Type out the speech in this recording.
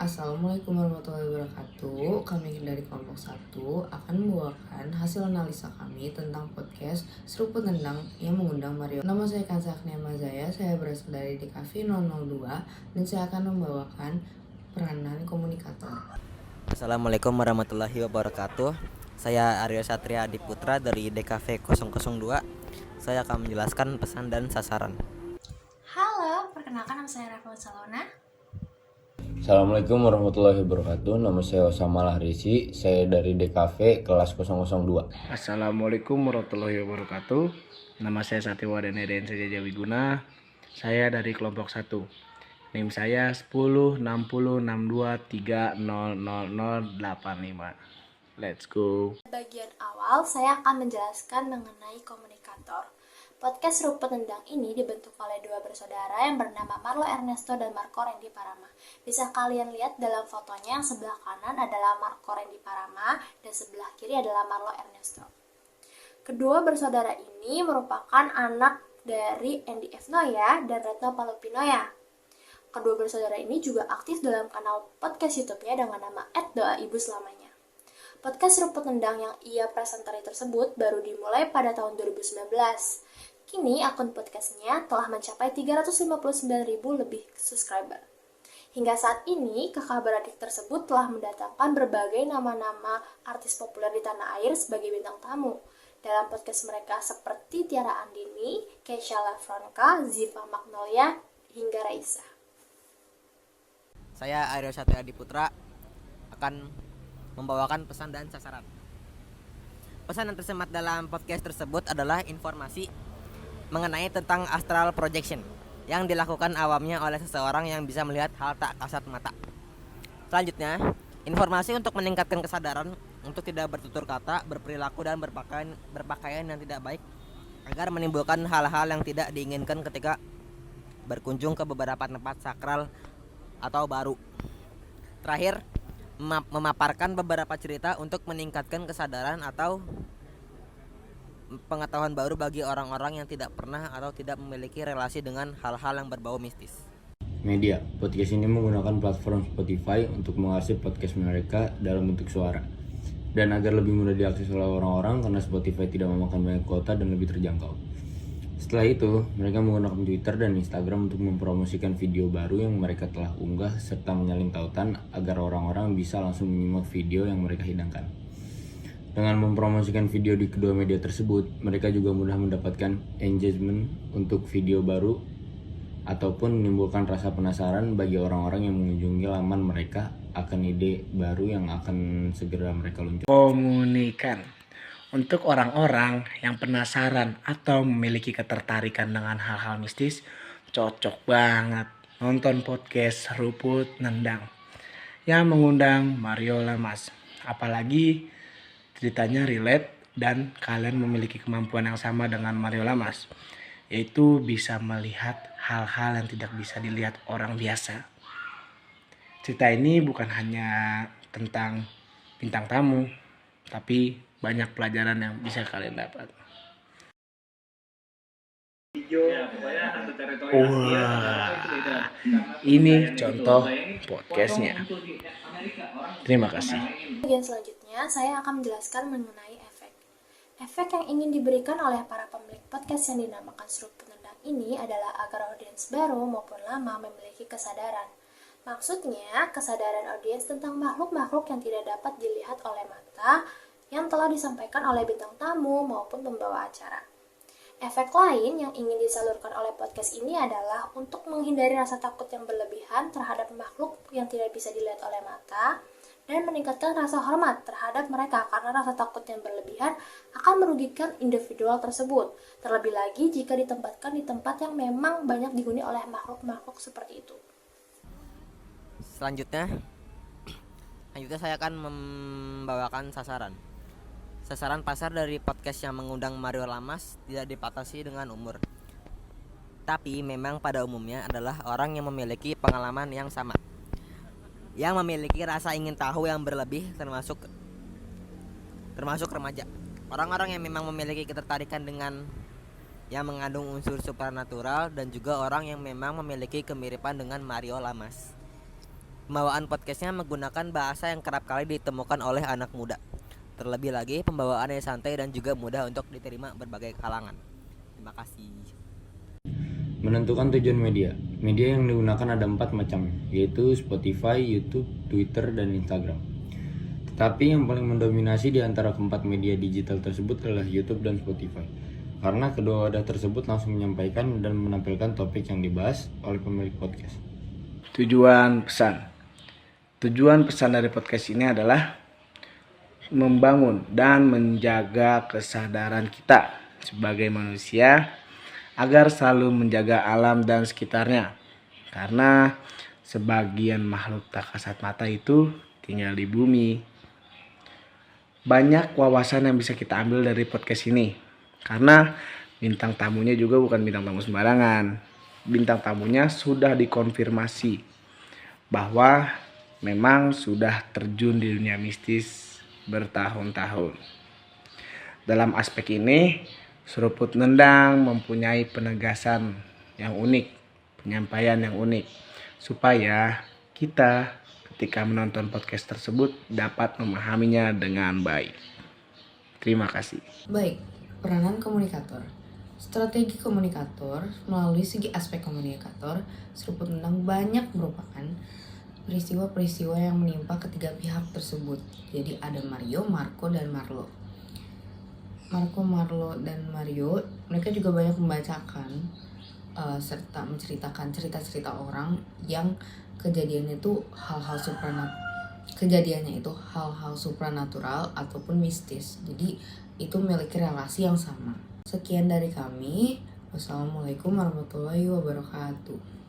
Assalamualaikum warahmatullahi wabarakatuh. Kami dari kelompok 1 akan membawakan hasil analisa kami tentang podcast Seruput Nendang yang mengundang Mario. Nama saya Kansa Agnia Mazaya, saya berasal dari DKV 002 dan saya akan membawakan peranan komunikator. Assalamualaikum warahmatullahi wabarakatuh. Saya Aryo Satria Adiputra dari DKV 002. Saya akan menjelaskan pesan dan sasaran. Halo, perkenalkan nama saya Rafael Salona. Assalamualaikum warahmatullahi wabarakatuh. Nama saya Osama Lahrisi. Saya dari DKV kelas 002. Assalamualaikum warahmatullahi wabarakatuh. Nama saya Satiwadana Densa Jajawiguna. Saya dari kelompok 1. NIM saya 106062300085. Let's go. Bagian awal, saya akan menjelaskan mengenai komunikator. Podcast Seruput Nendang ini dibentuk oleh dua bersaudara yang bernama Marlo Ernesto dan Marco Randy Parama. Bisa kalian lihat dalam fotonya, yang sebelah kanan adalah Marco Randy Parama dan sebelah kiri adalah Marlo Ernesto. Kedua bersaudara ini merupakan anak dari Andy F. Noya dan Retno Palupinoya. Kedua bersaudara ini juga aktif dalam kanal podcast YouTube-nya dengan nama @doaibu selamanya. Podcast Seruput Nendang yang ia presentari tersebut baru dimulai pada tahun 2019. Kini akun podcastnya telah mencapai 359.000 lebih subscriber. Hingga saat ini, kakak beradik tersebut telah mendatangkan berbagai nama-nama artis populer di tanah air sebagai bintang tamu dalam podcast mereka seperti Tiara Andini, Keisha Lafronka, Ziva Magnolia, hingga Raisa. Saya Aryo Satria Adiputra akan membawakan pesan dan sasaran. Pesan yang tersemat dalam podcast tersebut adalah informasi mengenai tentang astral projection yang dilakukan awamnya oleh seseorang yang bisa melihat hal tak kasat mata. Selanjutnya, informasi untuk meningkatkan kesadaran untuk tidak bertutur kata, berperilaku dan berpakaian yang tidak baik agar menimbulkan hal-hal yang tidak diinginkan ketika berkunjung ke beberapa tempat sakral atau baru. Terakhir, memaparkan beberapa cerita untuk meningkatkan kesadaran atau pengetahuan baru bagi orang-orang yang tidak pernah atau tidak memiliki relasi dengan hal-hal yang berbau mistis. Media, podcast ini menggunakan platform Spotify untuk mengarsip podcast mereka dalam bentuk suara. Dan agar lebih mudah diakses oleh orang-orang karena Spotify tidak memakan banyak kuota dan lebih terjangkau. Setelah itu, mereka menggunakan Twitter dan Instagram untuk mempromosikan video baru yang mereka telah unggah serta menyalin tautan agar orang-orang bisa langsung menyimak video yang mereka hidangkan. Dengan mempromosikan video di kedua media tersebut, mereka juga mudah mendapatkan engagement untuk video baru ataupun menimbulkan rasa penasaran bagi orang-orang yang mengunjungi laman mereka akan ide baru yang akan segera mereka luncurkan. Komunikan. Untuk orang-orang yang penasaran atau memiliki ketertarikan dengan hal-hal mistis, cocok banget nonton podcast Seruput Nendang yang mengundang Mario Lamas. Apalagi ceritanya relate dan kalian memiliki kemampuan yang sama dengan Mario Lamas, yaitu bisa melihat hal-hal yang tidak bisa dilihat orang biasa. Cerita ini bukan hanya tentang bintang tamu, tapi banyak pelajaran yang bisa kalian dapat. Wah, ini contoh podcastnya. Terima kasih. Bagian selanjutnya, saya akan menjelaskan mengenai efek. Efek yang ingin diberikan oleh para pemilik podcast yang dinamakan Seruput Nendang ini adalah agar audiens baru maupun lama memiliki kesadaran. Maksudnya, kesadaran audiens tentang makhluk-makhluk yang tidak dapat dilihat oleh mata yang telah disampaikan oleh bintang tamu maupun pembawa acara. Efek lain yang ingin disalurkan oleh podcast ini adalah untuk menghindari rasa takut yang berlebihan terhadap makhluk yang tidak bisa dilihat oleh mata dan meningkatkan rasa hormat terhadap mereka karena rasa takut yang berlebihan akan merugikan individual tersebut, terlebih lagi jika ditempatkan di tempat yang memang banyak dihuni oleh makhluk-makhluk seperti itu. Selanjutnya saya akan membawakan sasaran. Sasaran pasar dari podcast yang mengundang Mario Lamas tidak dibatasi dengan umur, tapi memang pada umumnya adalah orang yang memiliki pengalaman yang sama, yang memiliki rasa ingin tahu yang berlebih, termasuk remaja. Orang-orang yang memang memiliki ketertarikan dengan yang mengandung unsur supernatural dan juga orang yang memang memiliki kemiripan dengan Mario Lamas. Pembawaan podcastnya menggunakan bahasa yang kerap kali ditemukan oleh anak muda. Terlebih lagi pembawaannya santai dan juga mudah untuk diterima berbagai kalangan. Terima kasih. Menentukan tujuan media. Media yang digunakan ada 4 macam, yaitu Spotify, YouTube, Twitter, dan Instagram. Tetapi yang paling mendominasi di antara keempat media digital tersebut adalah YouTube dan Spotify. Karena kedua wadah tersebut langsung menyampaikan dan menampilkan topik yang dibahas oleh pemilik podcast. Tujuan pesan. Tujuan pesan dari podcast ini adalah membangun dan menjaga kesadaran kita sebagai manusia agar selalu menjaga alam dan sekitarnya. Karena sebagian makhluk tak kasat mata itu tinggal di bumi. Banyak wawasan yang bisa kita ambil dari podcast ini. Karena bintang tamunya juga bukan bintang tamu sembarangan. Bintang tamunya sudah dikonfirmasi bahwa memang sudah terjun di dunia mistis bertahun-tahun. Dalam aspek ini, Seruput Nendang mempunyai penegasan yang unik, penyampaian yang unik, supaya kita ketika menonton podcast tersebut dapat memahaminya dengan baik. Terima kasih. Baik, peranan komunikator. Strategi komunikator melalui segi aspek komunikator, Seruput Nendang banyak merupakan peristiwa-peristiwa yang menimpa ketiga pihak tersebut. Jadi ada Mario, Marco, dan Marlo. Marco, Marlo, dan Mario, mereka juga banyak membacakan serta menceritakan cerita-cerita orang yang kejadiannya itu hal-hal supranatural ataupun mistis. Jadi itu memiliki relasi yang sama. Sekian dari kami. Wassalamualaikum warahmatullahi wabarakatuh.